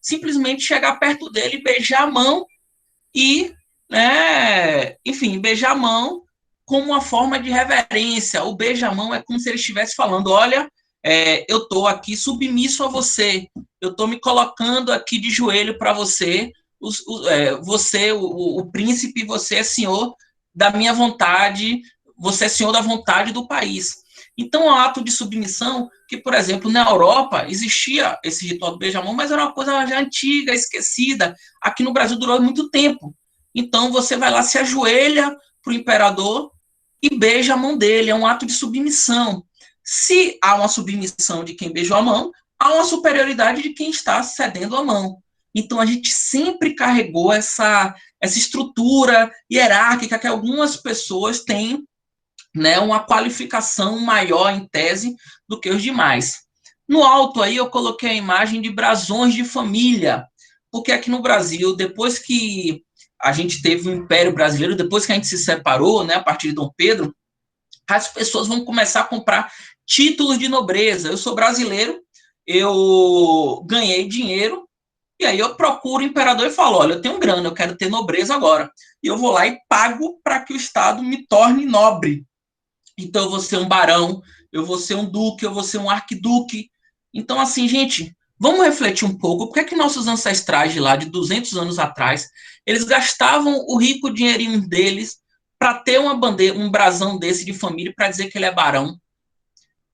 simplesmente chegar perto dele, beijar a mão e, né, enfim, beijar a mão como uma forma de reverência. O beija-mão é como se ele estivesse falando: olha, eu estou aqui submisso a você, eu estou me colocando aqui de joelho para você, você, o príncipe, você é senhor da minha vontade, você é senhor da vontade do país. Então, é um ato de submissão que, por exemplo, na Europa existia esse ritual do beija-mão, mas era uma coisa já antiga, esquecida. Aqui no Brasil durou muito tempo. Então, você vai lá, se ajoelha para o imperador e beija a mão dele. É um ato de submissão. Se há uma submissão de quem beijou a mão, há uma superioridade de quem está cedendo a mão. Então, a gente sempre carregou essa estrutura hierárquica que algumas pessoas têm, né, uma qualificação maior em tese do que os demais. No alto aí eu coloquei a imagem de brasões de família, porque aqui no Brasil, depois que a gente teve o Império Brasileiro, depois que a gente se separou, né, a partir de Dom Pedro, as pessoas vão começar a comprar títulos de nobreza. Eu sou brasileiro, eu ganhei dinheiro, e aí eu procuro o imperador e falo: olha, eu tenho grana, eu quero ter nobreza agora. E eu vou lá e pago para que o Estado me torne nobre. Então eu vou ser um barão, eu vou ser um duque, eu vou ser um arquiduque. Então, assim, gente, vamos refletir um pouco. Por que é que nossos ancestrais de lá, de 200 anos atrás, eles gastavam o rico dinheirinho deles para ter uma bandeira, um brasão desse de família para dizer que ele é barão?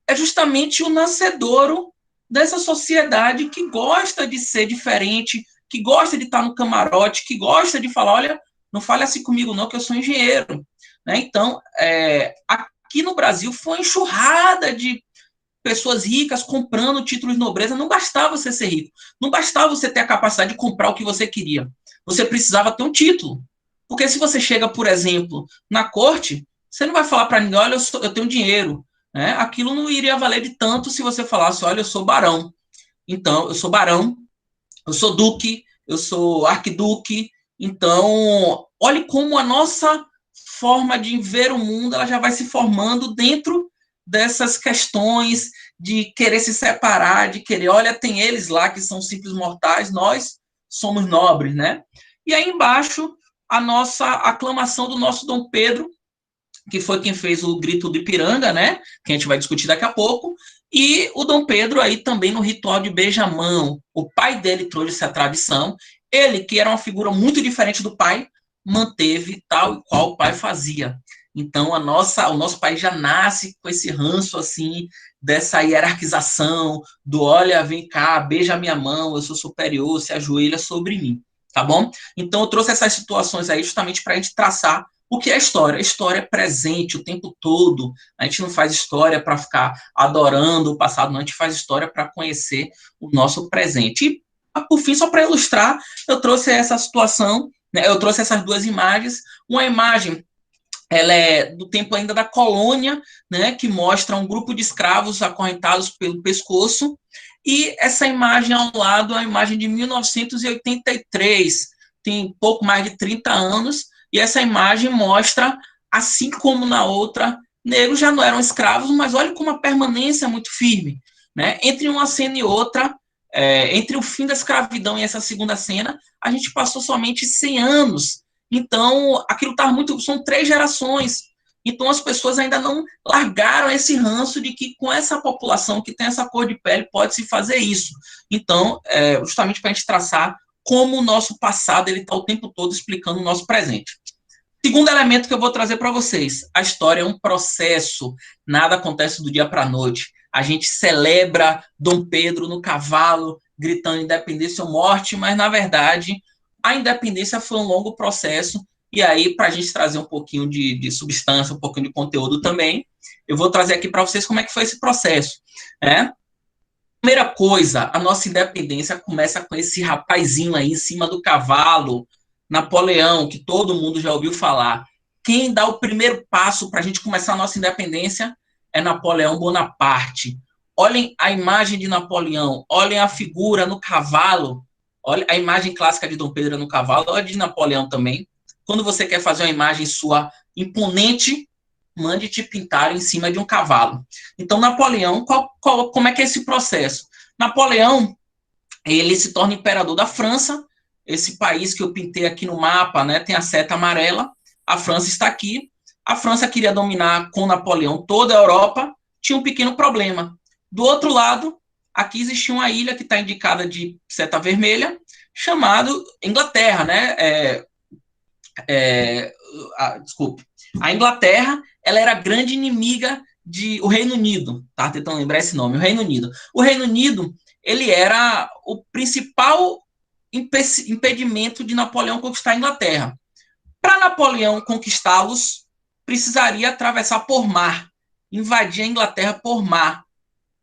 É justamente o nascedouro dessa sociedade que gosta de ser diferente, que gosta de estar no camarote, que gosta de falar: olha, não fale assim comigo não, que eu sou engenheiro. Né? Então, aqui no Brasil foi uma enxurrada de pessoas ricas comprando títulos de nobreza. Não bastava você ser rico, não bastava você ter a capacidade de comprar o que você queria. Você precisava ter um título. Porque se você chega, por exemplo, na corte, você não vai falar para ninguém: olha, eu tenho dinheiro. Né? Aquilo não iria valer de tanto se você falasse: olha, eu sou barão. Então, eu sou barão, eu sou duque, eu sou arquiduque. Então, olhe como a nossa forma de ver o mundo ela já vai se formando dentro dessas questões de querer se separar, de querer: olha, tem eles lá que são simples mortais, nós somos nobres, né? E aí embaixo, a nossa aclamação do nosso Dom Pedro, que foi quem fez o Grito do Ipiranga, né? Que a gente vai discutir daqui a pouco. E o Dom Pedro aí também no ritual de beijamão. O pai dele trouxe essa tradição. Ele, que era uma figura muito diferente do pai, manteve tal e qual o pai fazia. Então, o nosso país já nasce com esse ranço, assim, dessa hierarquização, do: olha, vem cá, beija a minha mão, eu sou superior, se ajoelha sobre mim, tá bom? Então, eu trouxe essas situações aí justamente para a gente traçar o que é história. A história é presente o tempo todo. A gente não faz história para ficar adorando o passado, não. A gente faz história para conhecer o nosso presente. E, por fim, só para ilustrar, eu trouxe essa situação, né? Eu trouxe essas duas imagens. Uma imagem, ela é do tempo ainda da colônia, né, que mostra um grupo de escravos acorrentados pelo pescoço, e essa imagem ao lado é a imagem de 1983, tem pouco mais de 30 anos, e essa imagem mostra, assim como na outra, negros já não eram escravos, mas olha como a permanência é muito firme. Né? Entre uma cena e outra, entre o fim da escravidão e essa segunda cena, a gente passou somente 100 anos. Então, aquilo estava muito. São 3 gerações. Então, as pessoas ainda não largaram esse ranço de que com essa população que tem essa cor de pele pode-se fazer isso. Então, justamente para a gente traçar como o nosso passado ele está o tempo todo explicando o nosso presente. Segundo elemento que eu vou trazer para vocês: a história é um processo, nada acontece do dia para a noite. A gente celebra Dom Pedro no cavalo, gritando independência ou morte, mas, na verdade, a independência foi um longo processo. E aí, para a gente trazer um pouquinho de substância, um pouquinho de conteúdo também, eu vou trazer aqui para vocês como é que foi esse processo. Né? Primeira coisa, a nossa independência começa com esse rapazinho aí em cima do cavalo, Napoleão, que todo mundo já ouviu falar. Quem dá o primeiro passo para a gente começar a nossa independência é Napoleão Bonaparte. Olhem a imagem de Napoleão, olhem a figura no cavalo, olhem a imagem clássica de Dom Pedro no cavalo, olha de Napoleão também. Quando você quer fazer uma imagem sua imponente, mande te pintar em cima de um cavalo. Então, Napoleão, como é que é esse processo? Napoleão, ele se torna imperador da França, esse país que eu pintei aqui no mapa, né, tem a seta amarela, a França está aqui, a França queria dominar com Napoleão toda a Europa, tinha um pequeno problema. Do outro lado, aqui existia uma ilha que está indicada de seta vermelha, chamado Inglaterra, né? Desculpe. A Inglaterra, ela era grande inimiga de o Reino Unido, tá tentando lembrar esse nome, o Reino Unido. O Reino Unido, ele era o principal impedimento de Napoleão conquistar a Inglaterra. Para Napoleão conquistá-los, precisaria atravessar por mar, invadir a Inglaterra por mar.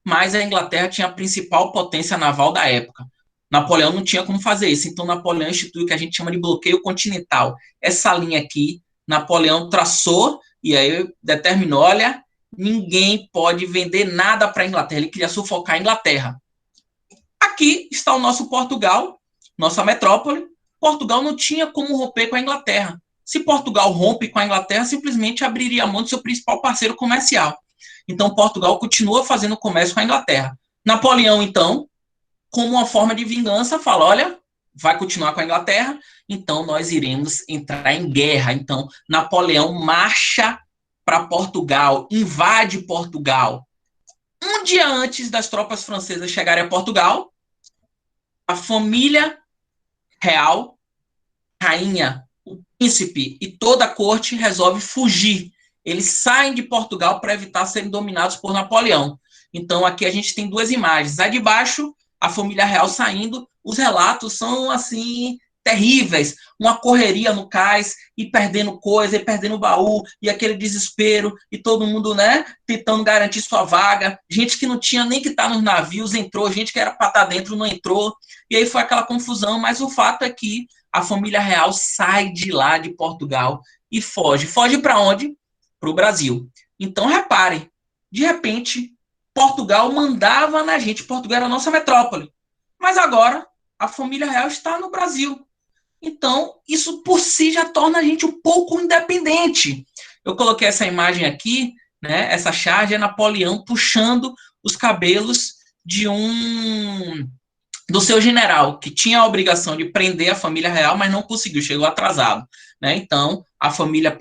Mas a Inglaterra tinha a principal potência naval da época. Napoleão não tinha como fazer isso, então Napoleão instituiu o que a gente chama de bloqueio continental. Essa linha aqui, Napoleão traçou e aí determinou, olha, ninguém pode vender nada para a Inglaterra, ele queria sufocar a Inglaterra. Aqui está o nosso Portugal, nossa metrópole. Portugal não tinha como romper com a Inglaterra. Se Portugal rompe com a Inglaterra, simplesmente abriria a mão do seu principal parceiro comercial. Então, Portugal continua fazendo comércio com a Inglaterra. Napoleão, então, como uma forma de vingança, fala, olha, vai continuar com a Inglaterra, então nós iremos entrar em guerra. Então, Napoleão marcha para Portugal, invade Portugal. Um dia antes das tropas francesas chegarem a Portugal, a família real, rainha, o príncipe e toda a corte resolve fugir. Eles saem de Portugal para evitar serem dominados por Napoleão. Então, aqui a gente tem duas imagens. A de baixo, a família real saindo. Os relatos são, assim, terríveis. Uma correria no cais, e perdendo coisa, e perdendo baú, e aquele desespero, e todo mundo, né, tentando garantir sua vaga. Gente que não tinha nem que estar nos navios entrou, gente que era para estar dentro não entrou. E aí foi aquela confusão, mas o fato é que a família real sai de lá, de Portugal, e foge. Foge para onde? Para o Brasil. Então, reparem, de repente, Portugal mandava na gente, Portugal era a nossa metrópole. Mas agora, a família real está no Brasil. Então, isso por si já torna a gente um pouco independente. Eu coloquei essa imagem aqui, né? Essa charge é Napoleão puxando os cabelos de do seu general, que tinha a obrigação de prender a família real, mas não conseguiu, chegou atrasado. Né? Então, a família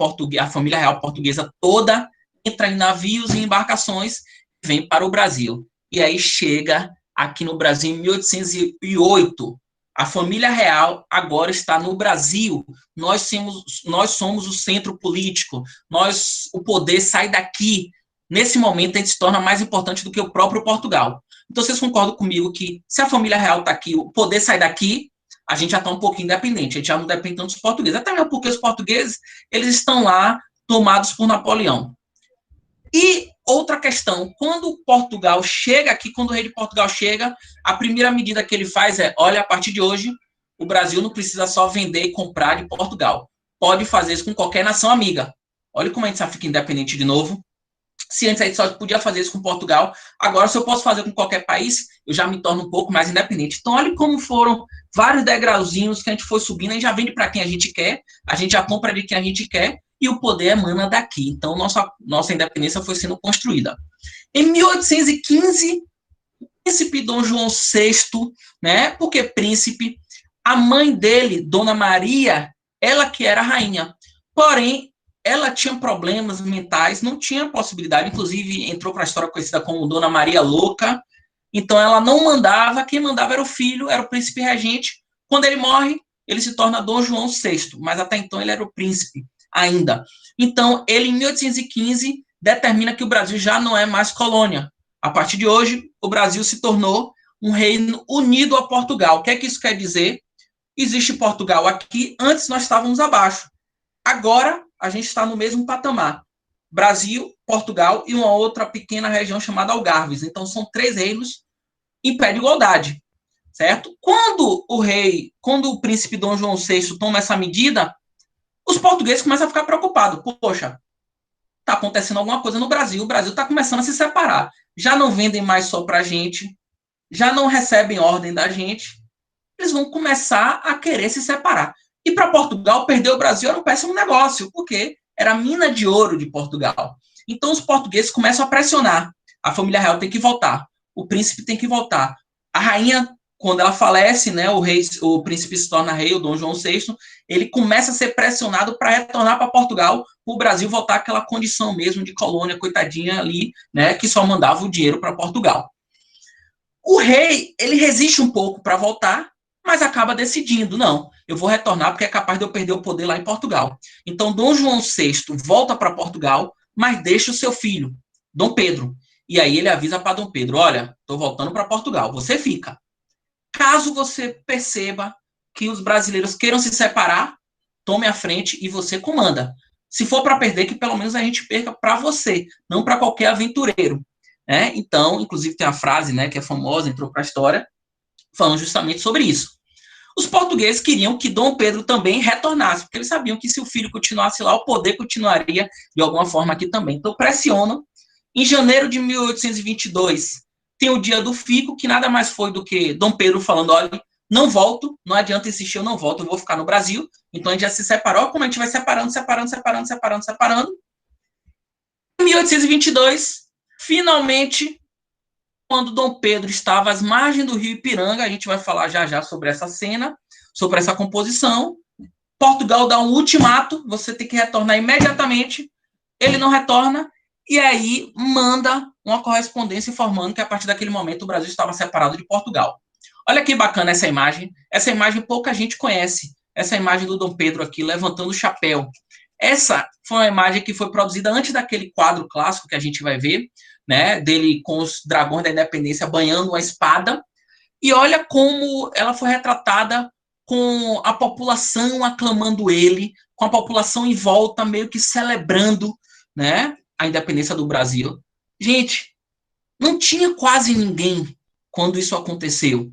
real portuguesa toda entra em navios e embarcações e vem para o Brasil. E aí chega aqui no Brasil em 1808. A família real agora está no Brasil. Nós somos o centro político. O poder sai daqui. Nesse momento, a gente se torna mais importante do que o próprio Portugal. Então, vocês concordam comigo que se a família real está aqui, o poder sai daqui, a gente já está um pouquinho independente, a gente já não depende tanto dos portugueses. Até mesmo porque os portugueses, eles estão lá tomados por Napoleão. E outra questão, quando Portugal chega aqui, quando o rei de Portugal chega, a primeira medida que ele faz é, olha, a partir de hoje, o Brasil não precisa só vender e comprar de Portugal. Pode fazer isso com qualquer nação amiga. Olha como a gente já fica independente de novo. Se antes a gente só podia fazer isso com Portugal, agora se eu posso fazer com qualquer país, eu já me torno um pouco mais independente. Então, olha como foram vários degrauzinhos que a gente foi subindo, a gente já vende para quem a gente quer, a gente já compra de quem a gente quer, e o poder emana daqui. Então, nossa independência foi sendo construída. Em 1815, o príncipe Dom João VI, né? Porque príncipe, a mãe dele, Dona Maria, ela que era rainha. Porém, ela tinha problemas mentais, não tinha possibilidade, inclusive entrou para a história conhecida como Dona Maria Louca, então ela não mandava, quem mandava era o filho, era o príncipe regente. Quando ele morre, ele se torna Dom João VI, mas até então ele era o príncipe ainda. Então, ele, em 1815, determina que o Brasil já não é mais colônia. A partir de hoje, o Brasil se tornou um reino unido a Portugal. O que é que isso quer dizer? Existe Portugal aqui, antes nós estávamos abaixo. Agora, a gente está no mesmo patamar. Brasil, Portugal e uma outra pequena região chamada Algarves. Então, são 3 reinos em pé de igualdade, certo? Quando o príncipe Dom João VI toma essa medida, os portugueses começam a ficar preocupados. Poxa, está acontecendo alguma coisa no Brasil, o Brasil está começando a se separar. Já não vendem mais só para a gente, já não recebem ordem da gente, eles vão começar a querer se separar. E para Portugal, perder o Brasil era um péssimo negócio, porque era a mina de ouro de Portugal. Então, os portugueses começam a pressionar. A família real tem que voltar. O príncipe tem que voltar. A rainha quando ela falece, né, o príncipe se torna rei, o Dom João VI, ele começa a ser pressionado para retornar para Portugal, para o Brasil voltar àquela condição mesmo de colônia, coitadinha ali, né, que só mandava o dinheiro para Portugal. O rei, ele resiste um pouco para voltar, mas acaba decidindo, não, eu vou retornar porque é capaz de eu perder o poder lá em Portugal. Então, Dom João VI volta para Portugal, mas deixa o seu filho, Dom Pedro. E aí ele avisa para Dom Pedro, olha, estou voltando para Portugal, você fica. Caso você perceba que os brasileiros queiram se separar, tome a frente e você comanda. Se for para perder, que pelo menos a gente perca para você, não para qualquer aventureiro. Né? Então, inclusive tem a frase, né, que é famosa, entrou para a história, falando justamente sobre isso. Os portugueses queriam que Dom Pedro também retornasse, porque eles sabiam que se o filho continuasse lá, o poder continuaria de alguma forma aqui também. Então, pressionam. Em janeiro de 1822, tem o dia do fico, que nada mais foi do que Dom Pedro falando, olha, não volto, não adianta insistir, eu não volto, eu vou ficar no Brasil. Então, a gente já se separou, como a gente vai separando. Em 1822, finalmente, quando Dom Pedro estava às margens do rio Ipiranga, a gente vai falar já já sobre essa cena, sobre essa composição, Portugal dá um ultimato, você tem que retornar imediatamente, ele não retorna, e aí manda uma correspondência informando que a partir daquele momento o Brasil estava separado de Portugal. Olha que bacana essa imagem pouca gente conhece, essa imagem do Dom Pedro aqui levantando o chapéu. Essa foi uma imagem que foi produzida antes daquele quadro clássico que a gente vai ver, né, dele com os dragões da independência banhando uma espada, e olha como ela foi retratada com a população aclamando ele, com a população em volta meio que celebrando, né, a independência do Brasil. Gente, não tinha quase ninguém quando isso aconteceu.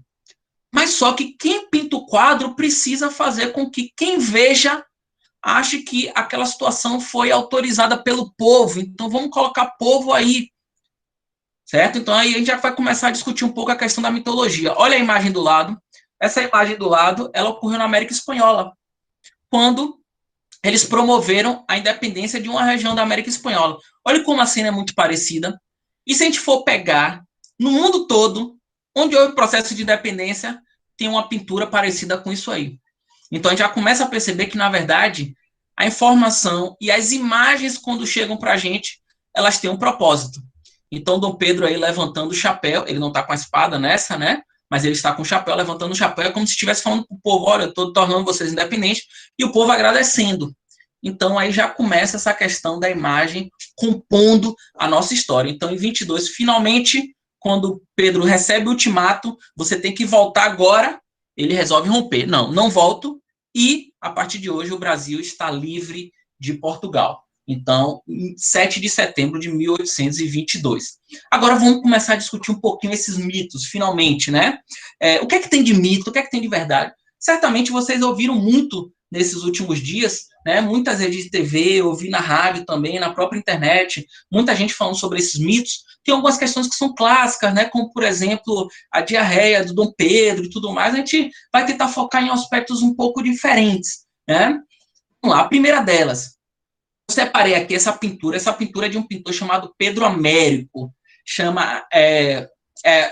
Mas só que quem pinta o quadro precisa fazer com que quem veja ache que aquela situação foi autorizada pelo povo. Então vamos colocar povo aí, certo? Então aí a gente já vai começar a discutir um pouco a questão da mitologia. Olha a imagem do lado. Essa imagem do lado, ela ocorreu na América Espanhola, quando eles promoveram a independência de uma região da América Espanhola. Olha como a cena é muito parecida. E se a gente for pegar no mundo todo, onde houve processo de independência, tem uma pintura parecida com isso aí. Então a gente já começa a perceber que, na verdade, a informação e as imagens, quando chegam para a gente, elas têm um propósito. Então, Dom Pedro aí levantando o chapéu, ele não está com a espada nessa, né? Mas ele está com o chapéu, levantando o chapéu, é como se estivesse falando para o povo, olha, eu estou tornando vocês independentes, e o povo agradecendo. Então, aí já começa essa questão da imagem compondo a nossa história. Então, em 22, finalmente, quando Pedro recebe o ultimato, você tem que voltar agora, ele resolve romper. Não, não volto, e, a partir de hoje, o Brasil está livre de Portugal. Então, 7 de setembro de 1822. Agora vamos começar a discutir um pouquinho esses mitos, finalmente, né? O que é que tem de mito, o que é que tem de verdade? Certamente vocês ouviram muito nesses últimos dias, né? Muitas redes de TV, ouvi na rádio também, na própria internet, muita gente falando sobre esses mitos. Tem algumas questões que são clássicas, né? Como, por exemplo, a diarreia do Dom Pedro e tudo mais. A gente vai tentar focar em aspectos um pouco diferentes, né? Vamos lá, a primeira delas. Eu separei aqui essa pintura é de um pintor chamado Pedro Américo,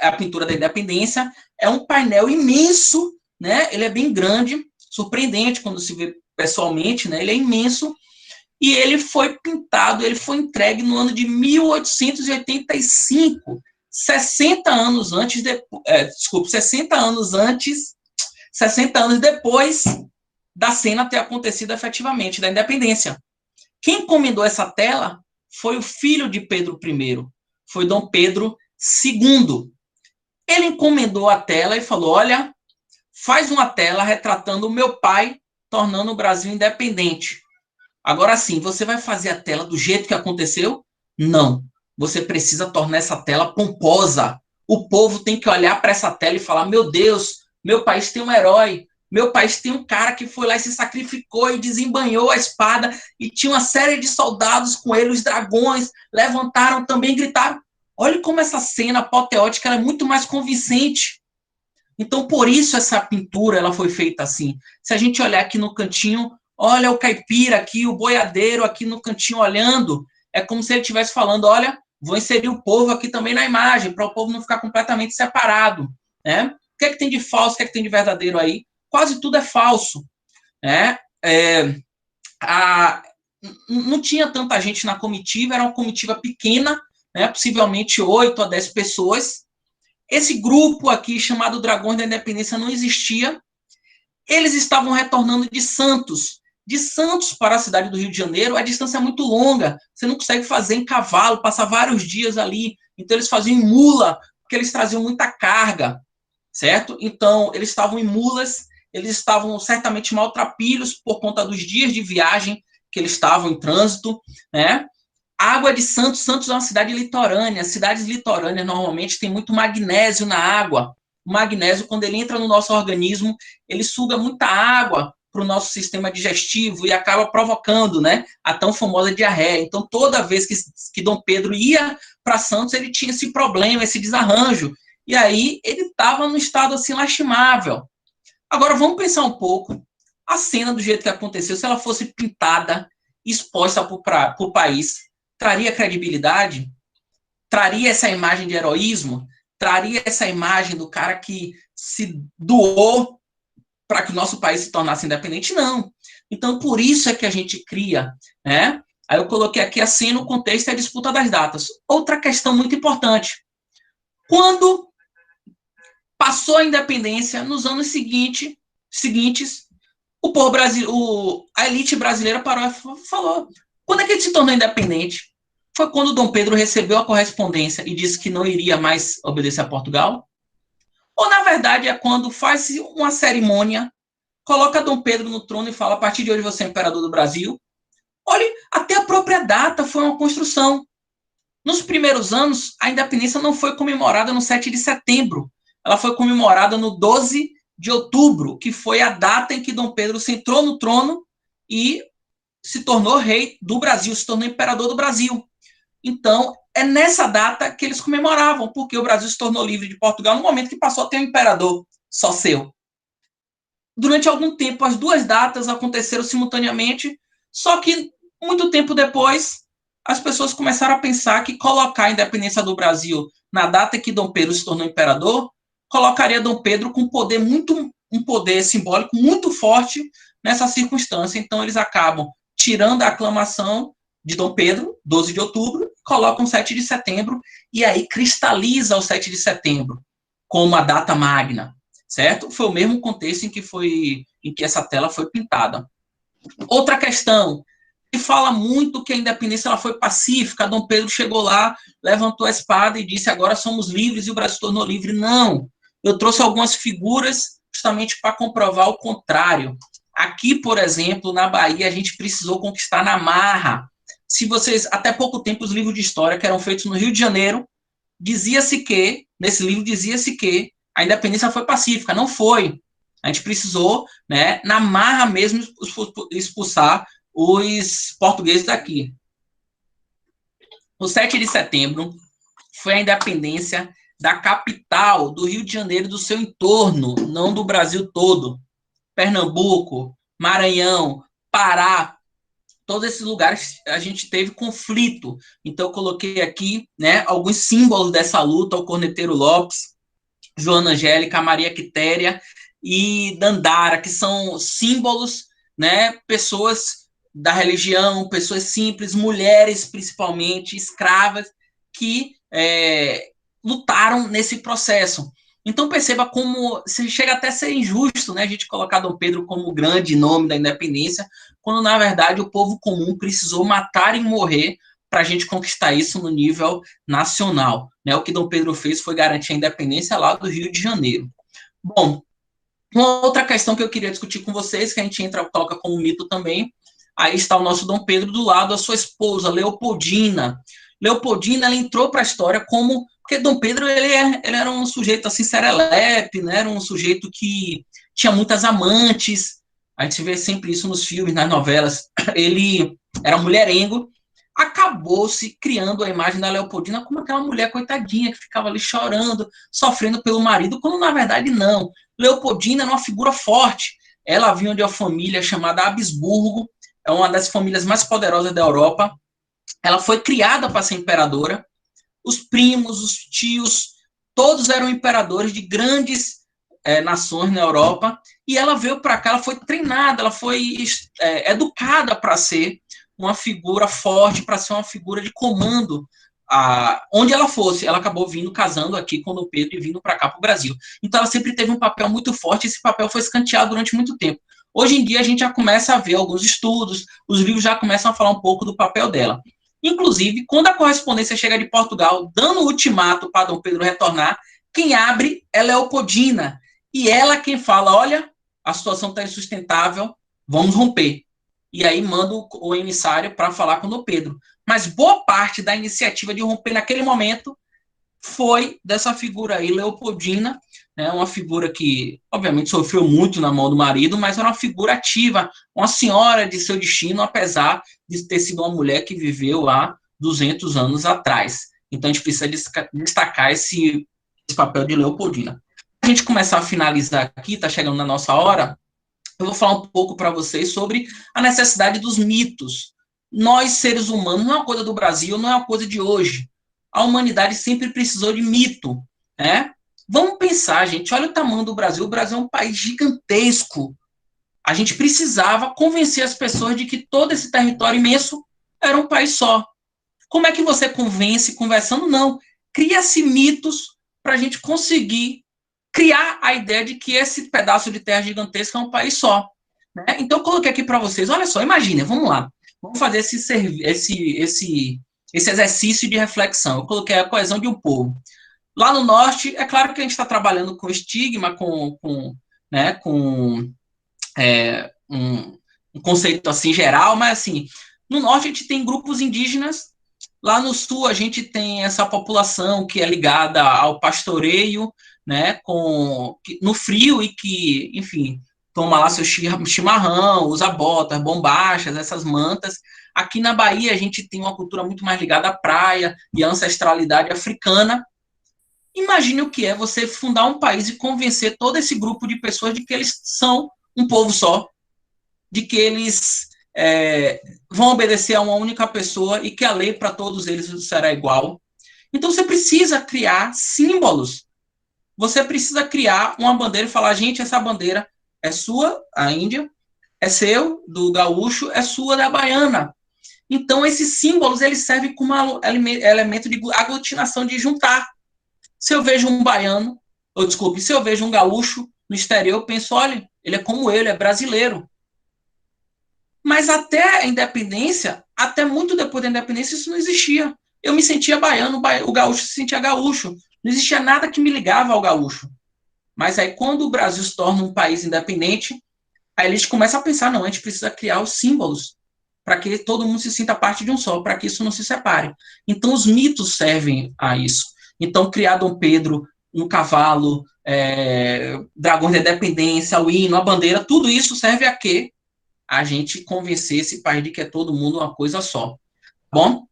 a pintura da Independência, é um painel imenso, né? Ele é bem grande, surpreendente quando se vê pessoalmente, né? Ele é imenso, e ele foi pintado, ele foi entregue no ano de 1885, 60 anos antes, 60 anos depois da cena ter acontecido efetivamente, da independência. Quem encomendou essa tela foi o filho de Pedro I, foi Dom Pedro II. Ele encomendou a tela e falou, olha, faz uma tela retratando o meu pai tornando o Brasil independente. Agora sim, você vai fazer a tela do jeito que aconteceu? Não. Você precisa tornar essa tela pomposa. O povo tem que olhar para essa tela e falar, meu Deus, meu país tem um herói, meu país tem um cara que foi lá e se sacrificou e desembanhou a espada e tinha uma série de soldados com ele, os dragões, levantaram também e gritaram. Olha como essa cena apoteótica ela é muito mais convincente. Então, por isso essa pintura ela foi feita assim. Se a gente olhar aqui no cantinho, olha o caipira aqui, o boiadeiro aqui no cantinho olhando, é como se ele estivesse falando, olha, vou inserir o povo aqui também na imagem, para o povo não ficar completamente separado, né? que é que tem de falso, o que é que tem de verdadeiro aí? Quase tudo é falso, né? Não tinha tanta gente na comitiva, era uma comitiva pequena, né? Possivelmente 8 a 10 pessoas. Esse grupo aqui, chamado Dragões da Independência, não existia. Eles estavam retornando de Santos. De Santos para a cidade do Rio de Janeiro, a distância é muito longa. Você não consegue fazer em cavalo, passar vários dias ali. Então, eles faziam em mula, porque eles traziam muita carga, certo? Então, eles estavam em mulas, eles estavam certamente maltrapilhos por conta dos dias de viagem que eles estavam em trânsito, né? A água de Santos, Santos é uma cidade litorânea. Cidades litorâneas normalmente têm muito magnésio na água. O magnésio, quando ele entra no nosso organismo, ele suga muita água para o nosso sistema digestivo e acaba provocando, né, a tão famosa diarreia. Então, toda vez que Dom Pedro ia para Santos, ele tinha esse problema, esse desarranjo. E aí ele estava num estado assim lastimável. Agora, vamos pensar um pouco. A cena do jeito que aconteceu, se ela fosse pintada, exposta para o país, traria credibilidade? Traria essa imagem de heroísmo? Traria essa imagem do cara que se doou para que o nosso país se tornasse independente? Não. Então, por isso é que a gente cria, né? Aí eu coloquei aqui assim no contexto a disputa das datas. Outra questão muito importante. Quando passou a independência, nos anos seguintes, o povo brasileiro, a elite brasileira parou e falou: quando é que ele se tornou independente? Foi quando Dom Pedro recebeu a correspondência e disse que não iria mais obedecer a Portugal? Ou, na verdade, é quando faz uma cerimônia, coloca Dom Pedro no trono e fala: a partir de hoje você é imperador do Brasil? Olha, até a própria data foi uma construção. Nos primeiros anos, a independência não foi comemorada no 7 de setembro. Ela foi comemorada no 12 de outubro, que foi a data em que Dom Pedro se entrou no trono e se tornou rei do Brasil, se tornou imperador do Brasil. Então, é nessa data que eles comemoravam, porque o Brasil se tornou livre de Portugal no momento que passou a ter um imperador só seu. Durante algum tempo, as duas datas aconteceram simultaneamente, só que muito tempo depois, as pessoas começaram a pensar que colocar a independência do Brasil na data que Dom Pedro se tornou imperador, colocaria Dom Pedro com um poder simbólico muito forte nessa circunstância. Então, eles acabam tirando a aclamação de Dom Pedro, 12 de outubro, colocam 7 de setembro, e aí cristaliza o 7 de setembro como a data magna, certo? Foi o mesmo contexto em que essa tela foi pintada. Outra questão, que fala muito que a independência ela foi pacífica, Dom Pedro chegou lá, levantou a espada e disse: agora somos livres e o Brasil se tornou livre. Não, eu trouxe algumas figuras justamente para comprovar o contrário. Aqui, por exemplo, na Bahia, a gente precisou conquistar na marra. Se vocês, até pouco tempo, os livros de história que eram feitos no Rio de Janeiro, nesse livro dizia-se que a independência foi pacífica. Não foi. A gente precisou, né, na marra mesmo, expulsar os portugueses daqui. O 7 de setembro foi a independência da capital do Rio de Janeiro e do seu entorno, não do Brasil todo. Pernambuco, Maranhão, Pará, todos esses lugares a gente teve conflito. Então, eu coloquei aqui, né, alguns símbolos dessa luta: o Corneteiro Lopes, Joana Angélica, Maria Quitéria e Dandara, que são símbolos, né, pessoas da religião, pessoas simples, mulheres principalmente, escravas, que lutaram nesse processo. Então perceba como chega até a ser injusto, né, a gente colocar Dom Pedro como o grande nome da independência, quando na verdade o povo comum precisou matar e morrer para a gente conquistar isso no nível nacional. Né? O que Dom Pedro fez foi garantir a independência lá do Rio de Janeiro. Bom, uma outra questão que eu queria discutir com vocês, que a gente coloca como mito também, aí está o nosso Dom Pedro do lado, a sua esposa, Leopoldina. Leopoldina, ela entrou para a história como... Porque Dom Pedro, ele era um sujeito assim, serelepe, né? Era um sujeito que tinha muitas amantes, a gente vê sempre isso nos filmes, nas novelas. Ele era mulherengo, acabou-se criando a imagem da Leopoldina como aquela mulher coitadinha que ficava ali chorando, sofrendo pelo marido, quando na verdade não. Leopoldina era uma figura forte. Ela vinha de uma família chamada Habsburgo, é uma das famílias mais poderosas da Europa. Ela foi criada para ser imperadora. Os primos, os tios, todos eram imperadores de grandes nações na Europa, e ela veio para cá, ela foi treinada, ela foi educada para ser uma figura forte, para ser uma figura de comando. Onde ela fosse, ela acabou vindo, casando aqui com o Pedro e vindo para cá, para o Brasil. Então ela sempre teve um papel muito forte, e esse papel foi escanteado durante muito tempo. Hoje em dia a gente já começa a ver alguns estudos, os livros já começam a falar um pouco do papel dela. Inclusive, quando a correspondência chega de Portugal, dando o ultimato para Dom Pedro retornar, quem abre é Leopoldina. E ela quem fala, olha, a situação está insustentável, vamos romper. E aí manda o emissário para falar com Dom Pedro. Mas boa parte da iniciativa de romper naquele momento foi dessa figura aí, Leopoldina, né, uma figura que, obviamente, sofreu muito na mão do marido, mas era uma figura ativa, uma senhora de seu destino, apesar de ter sido uma mulher que viveu há 200 anos atrás. Então, a gente precisa destacar esse papel de Leopoldina. Para a gente começar a finalizar aqui, está chegando na nossa hora, eu vou falar um pouco para vocês sobre a necessidade dos mitos. Nós, seres humanos, não é uma coisa do Brasil, não é uma coisa de hoje. A humanidade sempre precisou de mito, né? Vamos pensar, gente, olha o tamanho do Brasil. O Brasil é um país gigantesco. A gente precisava convencer as pessoas de que todo esse território imenso era um país só. Como é que você convence conversando? Não. Cria-se mitos para a gente conseguir criar a ideia de que esse pedaço de terra gigantesca é um país só. Né? Então, eu coloquei aqui para vocês, olha só, imagina, vamos lá. Vamos fazer esse exercício de reflexão. Eu coloquei a coesão de um povo. Lá no norte, é claro que a gente está trabalhando com estigma, com um conceito assim geral, mas assim, no norte a gente tem grupos indígenas, lá no sul a gente tem essa população que é ligada ao pastoreio, né, no frio e que, enfim, toma lá seu chimarrão, usa botas, bombachas, essas mantas. Aqui na Bahia a gente tem uma cultura muito mais ligada à praia e à ancestralidade africana. Imagine o que é você fundar um país e convencer todo esse grupo de pessoas de que eles são um povo só, de que eles vão obedecer a uma única pessoa e que a lei para todos eles será igual. Então você precisa criar símbolos. Você precisa criar uma bandeira e falar, gente, essa bandeira é sua, a Índia, é seu, do gaúcho, é sua, da baiana. Então esses símbolos, eles servem como elemento de aglutinação, de juntar. Se eu vejo um baiano, se eu vejo um gaúcho no exterior, eu penso, olha, ele é como eu, ele é brasileiro. Mas até a independência, até muito depois da independência, isso não existia. Eu me sentia baiano, o gaúcho se sentia gaúcho. Não existia nada que me ligava ao gaúcho. Mas aí, quando o Brasil se torna um país independente, aí eles começam a pensar, não, a gente precisa criar os símbolos para que todo mundo se sinta parte de um só, para que isso não se separe. Então, os mitos servem a isso. Então, criar Dom Pedro, um cavalo, dragões da independência, o hino, a bandeira, tudo isso serve a quê? A gente convencer esse país de que é todo mundo uma coisa só. Bom,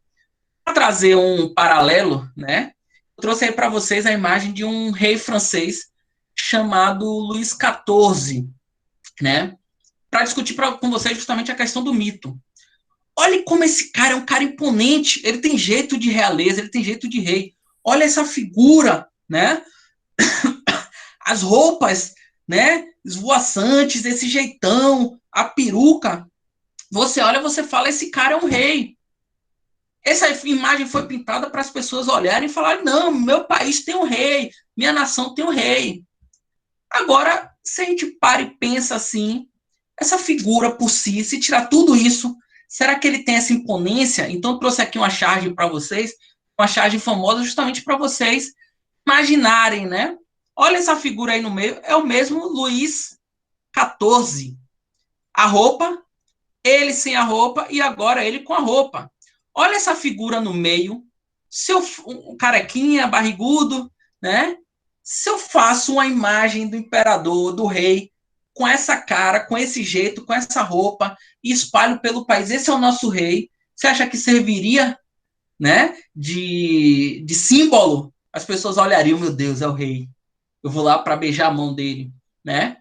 para trazer um paralelo, né? Eu trouxe aí para vocês a imagem de um rei francês chamado Luís XIV, né? Para discutir com vocês justamente a questão do mito. Olha como esse cara é um cara imponente, ele tem jeito de realeza, ele tem jeito de rei. Olha essa figura, né? As roupas, né? Esvoaçantes, esse jeitão, a peruca. Você olha, você fala, esse cara é um rei. Essa imagem foi pintada para as pessoas olharem e falarem, não, meu país tem um rei, minha nação tem um rei. Agora, se a gente para e pensa assim, essa figura por si, se tirar tudo isso, será que ele tem essa imponência? Então, eu trouxe aqui uma charge para vocês, uma charge famosa justamente para vocês imaginarem, né? Olha essa figura aí no meio, é o mesmo Luís XIV. A roupa, ele sem a roupa e agora ele com a roupa. Olha essa figura no meio, um carequinha, barrigudo, né? Se eu faço uma imagem do imperador, do rei, com essa cara, com esse jeito, com essa roupa, e espalho pelo país, esse é o nosso rei, você acha que serviria, né, de símbolo? As pessoas olhariam, meu Deus, é o rei. Eu vou lá para beijar a mão dele, né?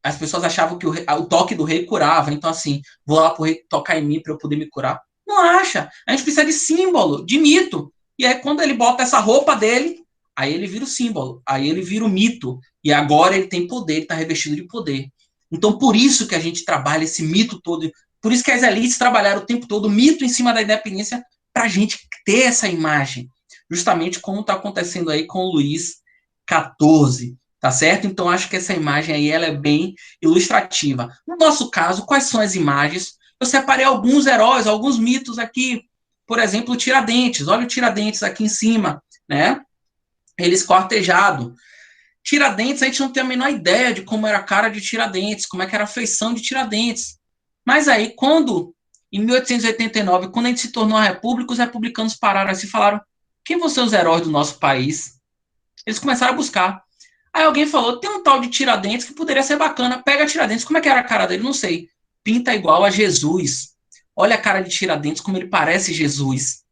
As pessoas achavam que o toque do rei curava, então assim, vou lá para o rei tocar em mim para eu poder me curar. Não acha. A gente precisa de símbolo, de mito. E aí, quando ele bota essa roupa dele, aí ele vira o símbolo, aí ele vira o mito. E agora ele tem poder, ele está revestido de poder. Então, por isso que a gente trabalha esse mito todo, por isso que as elites trabalharam o tempo todo o mito em cima da independência, para a gente ter essa imagem, justamente como está acontecendo aí com o Luís XIV, tá certo? Então, acho que essa imagem aí, ela é bem ilustrativa. No nosso caso, quais são as imagens? Eu separei alguns heróis, alguns mitos aqui, por exemplo, o Tiradentes, olha o Tiradentes aqui em cima, né? Ele esquartejado. Tiradentes, a gente não tem a menor ideia de como era a cara de Tiradentes, como é que era a feição de Tiradentes. Mas aí, em 1889, quando a gente se tornou a república, os republicanos pararam assim e falaram: quem vão ser os heróis do nosso país? Eles começaram a buscar. Aí alguém falou: tem um tal de Tiradentes que poderia ser bacana, pega Tiradentes. Como é que era a cara dele? Não sei. Pinta igual a Jesus. Olha a cara de Tiradentes, como ele parece Jesus.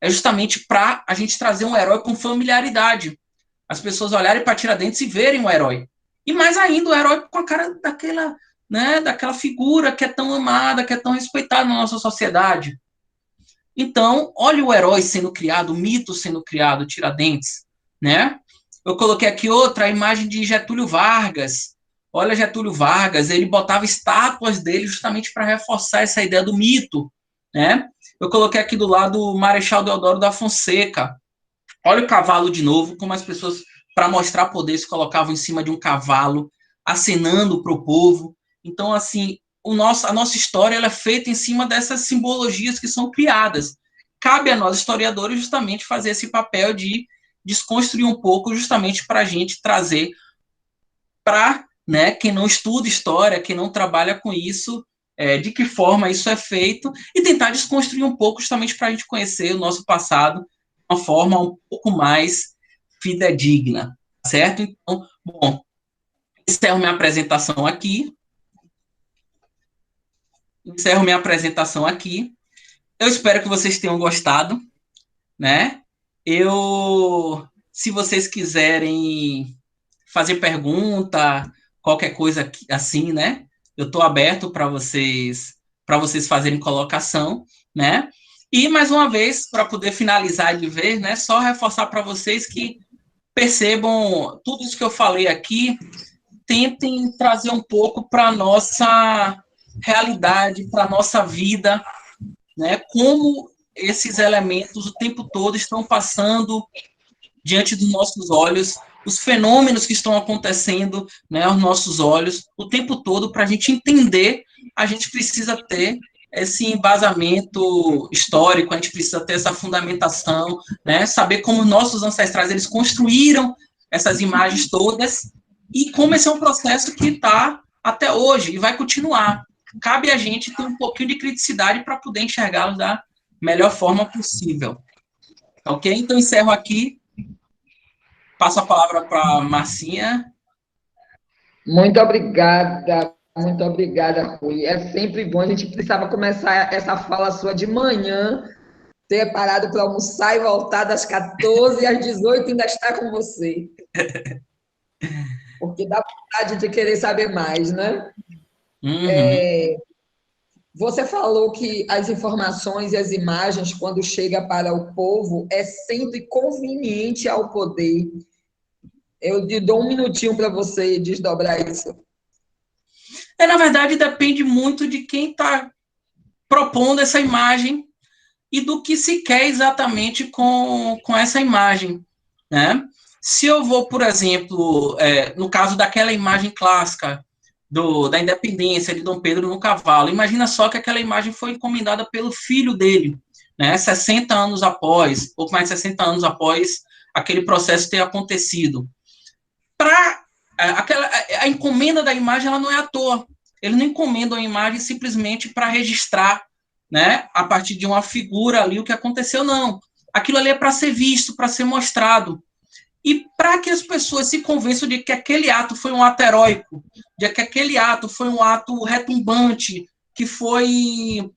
É justamente para a gente trazer um herói com familiaridade. As pessoas olharem para Tiradentes e verem o herói. E mais ainda, o herói com a cara daquela, né, daquela figura que é tão amada, que é tão respeitada na nossa sociedade. Então, olha o herói sendo criado, o mito sendo criado, Tiradentes, né? Eu coloquei aqui outra, a imagem de Getúlio Vargas. Olha Getúlio Vargas, ele botava estátuas dele justamente para reforçar essa ideia do mito, né? Eu coloquei aqui do lado o Marechal Deodoro da Fonseca. Olha o cavalo de novo, como as pessoas, para mostrar poder, se colocavam em cima de um cavalo, acenando para o povo. Então, assim, a nossa história ela é feita em cima dessas simbologias que são criadas. Cabe a nós, historiadores, justamente fazer esse papel de desconstruir um pouco, justamente para a gente trazer para, né, quem não estuda história, quem não trabalha com isso, de que forma isso é feito, e tentar desconstruir um pouco, justamente para a gente conhecer o nosso passado de uma forma um pouco mais fidedigna, certo? Então, bom, encerro minha apresentação aqui. Eu espero que vocês tenham gostado, né? Se vocês quiserem fazer pergunta, qualquer coisa assim, né? Eu estou aberto para vocês fazerem colocação, né? E mais uma vez, para poder finalizar de vez, né? Só reforçar para vocês que percebam tudo isso que eu falei aqui, tentem trazer um pouco para a nossa realidade, para a nossa vida, né? Como esses elementos o tempo todo estão passando diante dos nossos olhos, os fenômenos que estão acontecendo, né, aos nossos olhos, o tempo todo, para a gente entender, a gente precisa ter esse embasamento histórico, a gente precisa ter essa fundamentação, né, saber como nossos ancestrais eles construíram essas imagens todas e como esse é um processo que está até hoje e vai continuar. Cabe a gente ter um pouquinho de criticidade para poder enxergá-los da melhor forma possível. Ok? Então, encerro aqui. Passo a palavra para a Marcinha. muito obrigada, Rui. É sempre bom, a gente precisava começar essa fala sua de manhã, ter parado para almoçar e voltar das 14 às 18 ainda estar com você. Porque dá vontade de querer saber mais, né? Uhum. Você falou que as informações e as imagens, quando chega para o povo, é sempre conveniente ao poder. Eu te dou um minutinho para você desdobrar isso. Na verdade, depende muito de quem está propondo essa imagem e do que se quer exatamente com essa imagem, né? Se eu vou, por exemplo, no caso daquela imagem clássica da independência de Dom Pedro no cavalo, imagina só que aquela imagem foi encomendada pelo filho dele, né? 60 anos após, pouco mais de 60 anos após aquele processo ter acontecido. A encomenda da imagem ela não é à toa. Ele não encomenda a imagem simplesmente para registrar, né, a partir de uma figura ali o que aconteceu, não. Aquilo ali é para ser visto, para ser mostrado. E para que as pessoas se convençam de que aquele ato foi um ato heróico, de que aquele ato foi um ato retumbante, que foi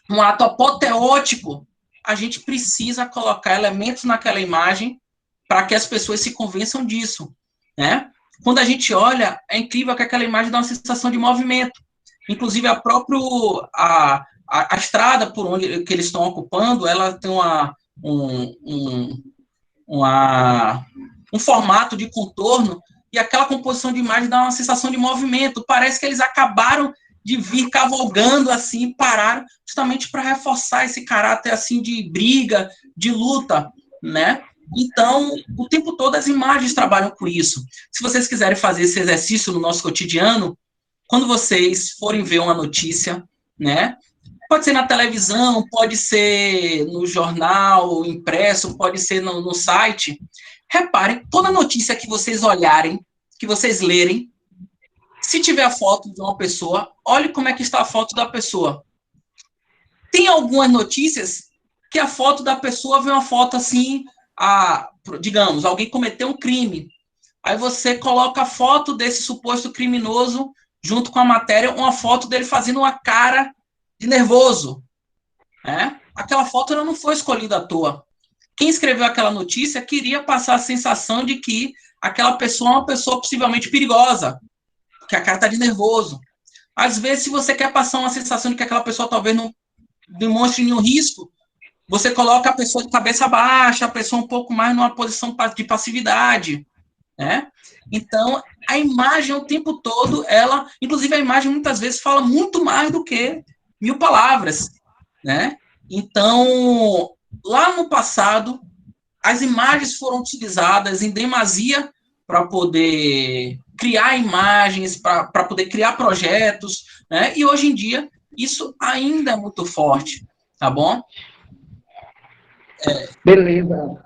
um ato apoteótico, a gente precisa colocar elementos naquela imagem para que as pessoas se convençam disso, né? Quando a gente olha, é incrível que aquela imagem dá uma sensação de movimento. Inclusive, a estrada por onde que eles estão ocupando, ela tem um formato de contorno e aquela composição de imagem dá uma sensação de movimento. Parece que eles acabaram de vir cavalgando assim, pararam, justamente para reforçar esse caráter assim de briga, de luta, né? Então, o tempo todo as imagens trabalham com isso. Se vocês quiserem fazer esse exercício no nosso cotidiano, quando vocês forem ver uma notícia, né? Pode ser na televisão, pode ser no jornal impresso, pode ser no site. Reparem, toda notícia que vocês olharem, que vocês lerem, se tiver a foto de uma pessoa, olhe como é que está a foto da pessoa. Tem algumas notícias que a foto da pessoa vem uma foto assim, digamos, alguém cometeu um crime. Aí você coloca a foto desse suposto criminoso junto com a matéria, uma foto dele fazendo uma cara de nervoso. Né? Aquela foto ela não foi escolhida à toa. Quem escreveu aquela notícia queria passar a sensação de que aquela pessoa é uma pessoa possivelmente perigosa, que a cara está de nervoso. Às vezes, se você quer passar uma sensação de que aquela pessoa talvez não demonstre nenhum risco, você coloca a pessoa de cabeça baixa, a pessoa um pouco mais numa posição de passividade, né? Então, a imagem o tempo todo, ela, inclusive a imagem muitas vezes fala muito mais do que 1000 palavras, né? Então, lá no passado, as imagens foram utilizadas em demasia para poder criar imagens, para poder criar projetos, né? E hoje em dia, isso ainda é muito forte, tá bom? Beleza.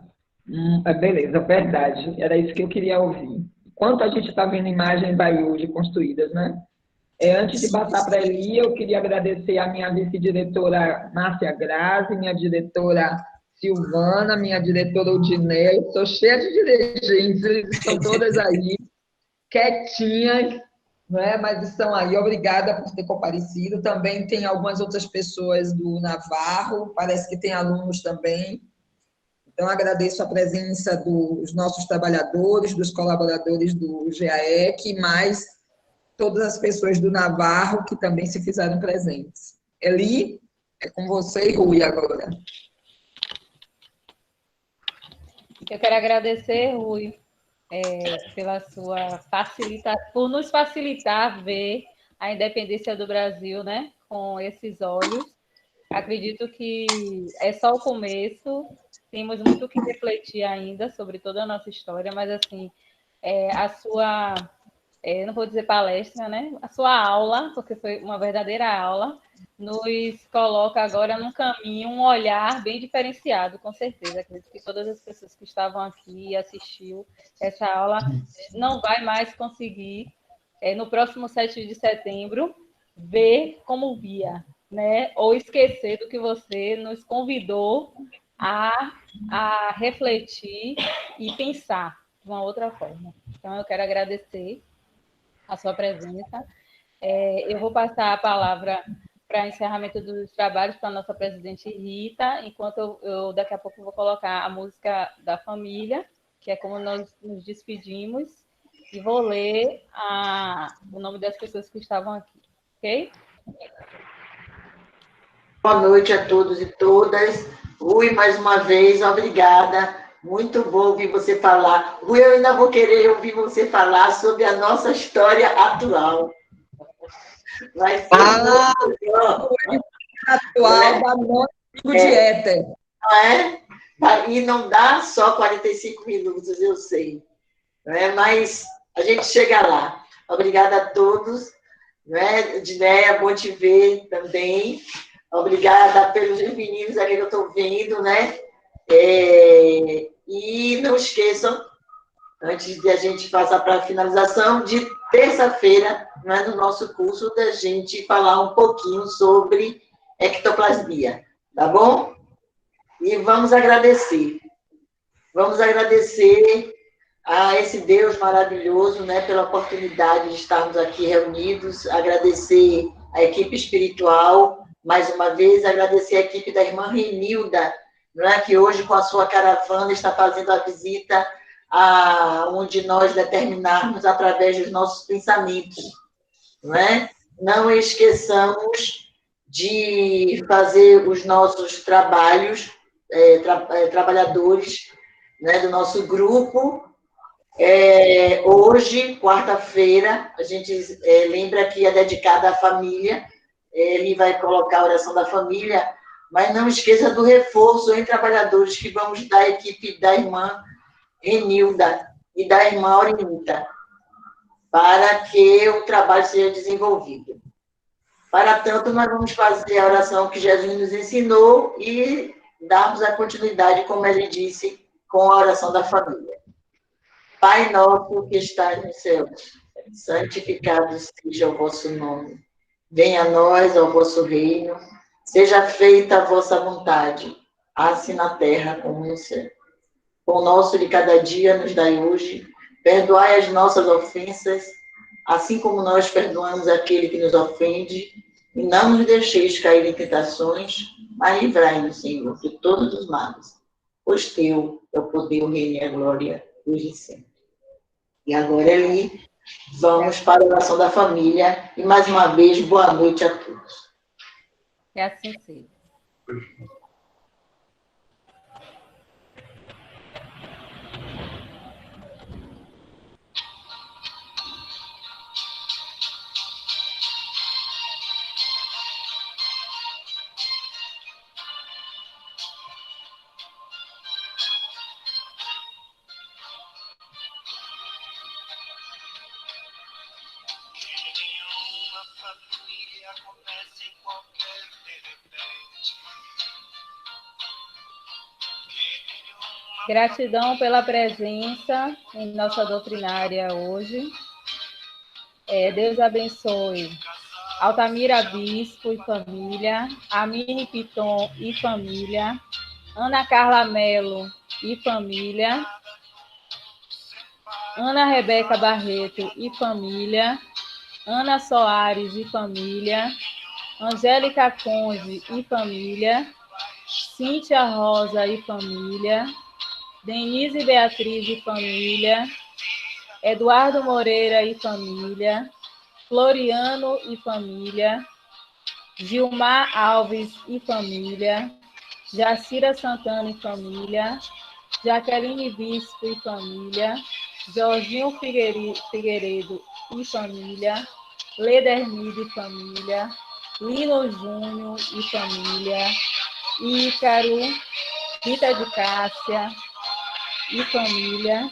Beleza, verdade. Era isso que eu queria ouvir. Enquanto a gente está vendo imagens aí hoje construídas, né? Antes de passar para a Eli, eu queria agradecer a minha vice-diretora Márcia Grazi, minha diretora Silvana, minha diretora Udiné. Estou cheia de dirigentes, eles estão todas aí, quietinhas, né? Mas estão aí. Obrigada por ter comparecido. Também tem algumas outras pessoas do Navarro, parece que tem alunos também. Então, agradeço a presença dos nossos trabalhadores, dos colaboradores do GAEC, mais todas as pessoas do Navarro que também se fizeram presentes. Eli, é com você e Rui agora. Eu quero agradecer, Rui, pela sua por nos facilitar ver a independência do Brasil, né, com esses olhos. Acredito que é só o começo, temos muito o que refletir ainda sobre toda a nossa história, mas, assim, a sua, não vou dizer palestra, né? A sua aula, porque foi uma verdadeira aula, nos coloca agora num caminho, um olhar bem diferenciado, com certeza. Acredito que todas as pessoas que estavam aqui e assistiu essa aula não vai mais conseguir, no próximo 7 de setembro, ver como via, né? Ou esquecer do que você nos convidou a refletir e pensar de uma outra forma. Então, eu quero agradecer a sua presença. Eu vou passar a palavra para encerramento dos trabalhos para a nossa presidente Rita, enquanto eu daqui a pouco vou colocar a música da família, que é como nós nos despedimos, e vou ler o nome das pessoas que estavam aqui, ok? Boa noite a todos e todas. Rui, mais uma vez, obrigada. Muito bom ouvir você falar. Rui, eu ainda vou querer ouvir você falar sobre a nossa história atual. Vai ser muito bom. Atual da noite de éter. Não é? E não dá só 45 minutos, eu sei. Não é? Mas a gente chega lá. Obrigada a todos. Não é? Dinéia, bom te ver também. Obrigada pelos meninos aqui que eu estou vendo, né? E não esqueçam, antes de a gente passar para a finalização, de terça-feira, né, no nosso curso, da gente falar um pouquinho sobre ectoplasmia, tá bom? E vamos agradecer. Vamos agradecer a esse Deus maravilhoso, né, pela oportunidade de estarmos aqui reunidos, agradecer a equipe espiritual, mais uma vez, agradecer a equipe da irmã Renilda, não é, que hoje, com a sua caravana, está fazendo a visita onde nós determinarmos através dos nossos pensamentos. Não é? Não esqueçamos de fazer os nossos trabalhos, trabalhadores, né, do nosso grupo, Hoje, quarta-feira, a gente lembra que é dedicada à família. Ele vai colocar a oração da família, mas não esqueça do reforço em trabalhadores que vamos da equipe da irmã Renilda e da irmã Aurinita, para que o trabalho seja desenvolvido. Para tanto, nós vamos fazer a oração que Jesus nos ensinou e darmos a continuidade, como ele disse, com a oração da família. Pai nosso que estás nos céus, santificado seja o vosso nome. Venha a nós o vosso reino, seja feita a vossa vontade, assim na terra como no céu. O nosso de cada dia nos dai hoje, perdoai as nossas ofensas, assim como nós perdoamos aquele que nos ofende, e não nos deixeis cair em tentações, mas livrai-nos, Senhor, de todos os males. Pois teu é o poder, o reino e a glória, hoje e sempre. E agora, Eli, vamos para a oração da família. E mais uma vez, boa noite a todos. Que assim seja. Gratidão pela presença em nossa doutrinária hoje. Deus abençoe Altamira Bispo e família, Amine Piton e família, Ana Carla Melo e família, Ana Rebeca Barreto e família, Ana Soares e família, Angélica Conde e família, Cíntia Rosa e família, Denise Beatriz e família, Eduardo Moreira e família, Floriano e família, Gilmar Alves e família, Jacira Santana e família, Jaqueline Bispo e família, Jorginho Figueiredo e família, Ledermide e família, Lino Júnior e família, Ícaro, Rita de Cássia e família,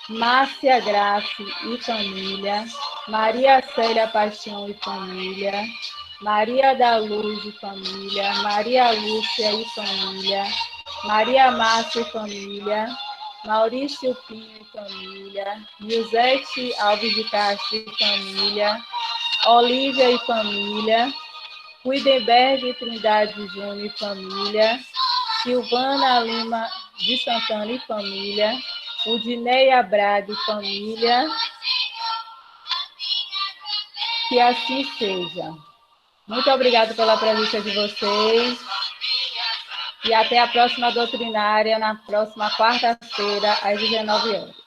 Márcia Grace e família, Maria Célia Paixão e família, Maria da Luz e família, Maria Lúcia e família, Maria Márcia e família, Maurício Pinho e família, Nilzete Alves de Castro e família, Olívia e família, Guidenberg Trindade Júnior e família, Silvana Lima de Santana e família, Udineia Braga e família, que assim seja. Muito obrigada pela presença de vocês e até a próxima doutrinária, na próxima quarta-feira, às 19 horas.